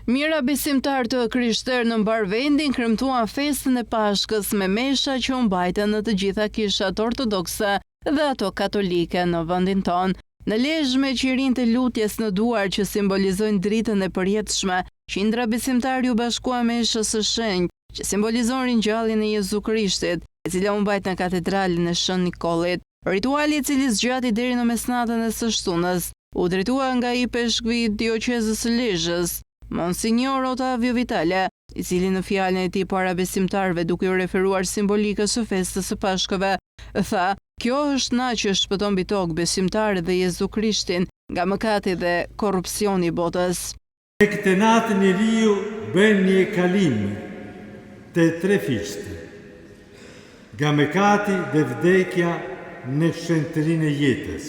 Mira besimtar të krishterë në mbar vendin kremtuan festën e Pashkës me mesha që u mbajtën në të gjitha kishat ortodokse dhe ato katolike në vendin tonë. Në Lezhë me qirin të lutjes në duar që simbolizojnë dritën e përjetshme, qindra besimtarë u bashkuan meshës së shenjtë që simbolizon ringjalljen e Jezu Krishtit, e cila u mbajt në katedralin e Shën Nikollit. Rituali i cili zgjati deri në mesnatën e së shtunës, u drejtua nga i peshkvi i dioqezës së Lezhës, Monsignor Ottavio Vitale, i cili në fjalën e tij para besimtarëve duke u referuar simbolikës së festës së Pashkëve, tha: "Kjo është na që shpëton mbi tokë besimtarët dhe Jezu Krishtin nga mëkati dhe korrupsioni i botës." E këtë natë njeriu bën një kalim të trefiqtë, nga mëkati dhe vdekja në shenjtërinë e jetës,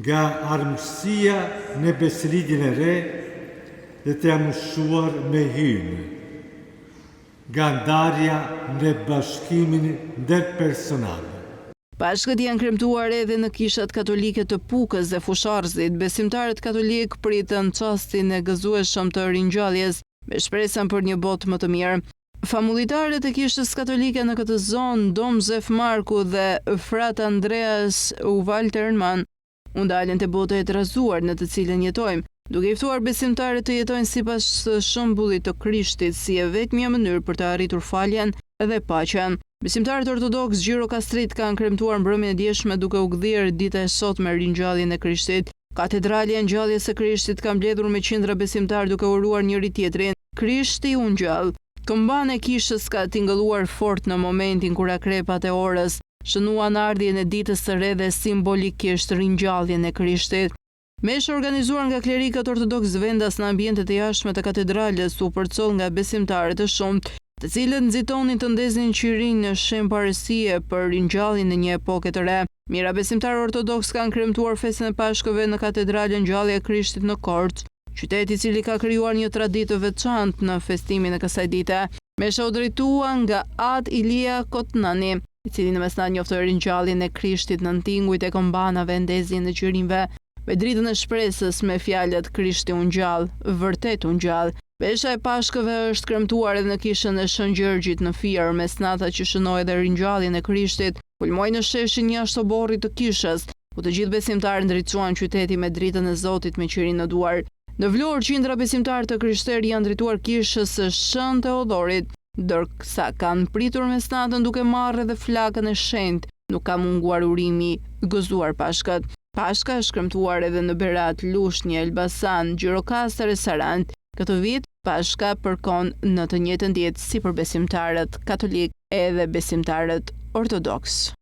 nga armësia në besëridhjen e re dhe të amëshuar me hymë, nga ndarja në bashkimin ndërpersonal. Pashkët janë kremtuar edhe në kishat katolike të Pukës dhe Fusharzit. Besimtarët katolik pritën çastin e gëzueshëm të ringjalljes me shpresën për një botë më të mirë. Famullitarët e kishës katolike në këtë zonë, Dom Zef Marku dhe frat Andreas Walterman, u ndalën te bota e trazuar në të cilën jetojmë, duke i ftuar besimtarët të jetojnë sipas shembullit të Krishtit si e vetmja mënyrë për të arritur faljen dhe paqen. Besimtarët ortodoks gjirokastrit kanë kremtuar mbrëmjen e dieshme duke u gdhirë dita e sotme me ringjalljen e Krishtit. Katedrali e ngjalljes së Krishtit ka mbledhur me qindra besimtarë duke uruar njëri tjetrin: "Krishti u ngjall." Këmbana e kishës ka tingëlluar fort në momentin kur akrepat e orës shënuan ardhjen e ditës së re dhe simbolikisht ringjalljen e Krishtit. Meshë organizuar nga klerikët ortodoks vendas në ambientet e jashtme të katedrales u përcoll nga besimtarë të shumtë, të cilët nxitonin të ndeznin qirin në shenjë parësie për ringjalljen e një epoke të re. Mira besimtarë ortodoks kanë kremtuar festën e Pashkëve në katedralen Ngjallja e Krishtit në Korçë, qytet i cili ka krijuar një traditë të veçantë në festimin e kësaj dite. Mesha u drejtua nga Ad Ilia Kotnani, i cili në mesnat njoftoi ringjalljen e Krishtit në tingujt e këmbanave, ndezjen e qirinve, me dritën e shpresës me fjalët "Krishti u ngjall, vërtet u ngjall." Pesha e Pashkëve është kremtuar edhe në kishën e Shën Gjergjit në Fier, mesnata që shënoi edhe ringjalljen e Krishtit, kulmoi në sheshin jashtë oborrit të kishës, ku të gjithë besimtarët ndriçuan qyteti me dritën e Zotit me qirin në duar. Në Vlorë, qindra besimtarë të krishterë janë drejtuar kishës së Shën Teodorit, ndërsa kanë pritur mesnatën duke marrë edhe flakën e shenjtë. Nuk ka munguar urimi gëzuar Pashkët. Pashka është kremtuar edhe në Berat, Lushnjë, Elbasan, Gjirokastër e Sarand. Këtë vit, Pashka përkon në të njëjtën ditë si për besimtarët katolik edhe besimtarët ortodoks.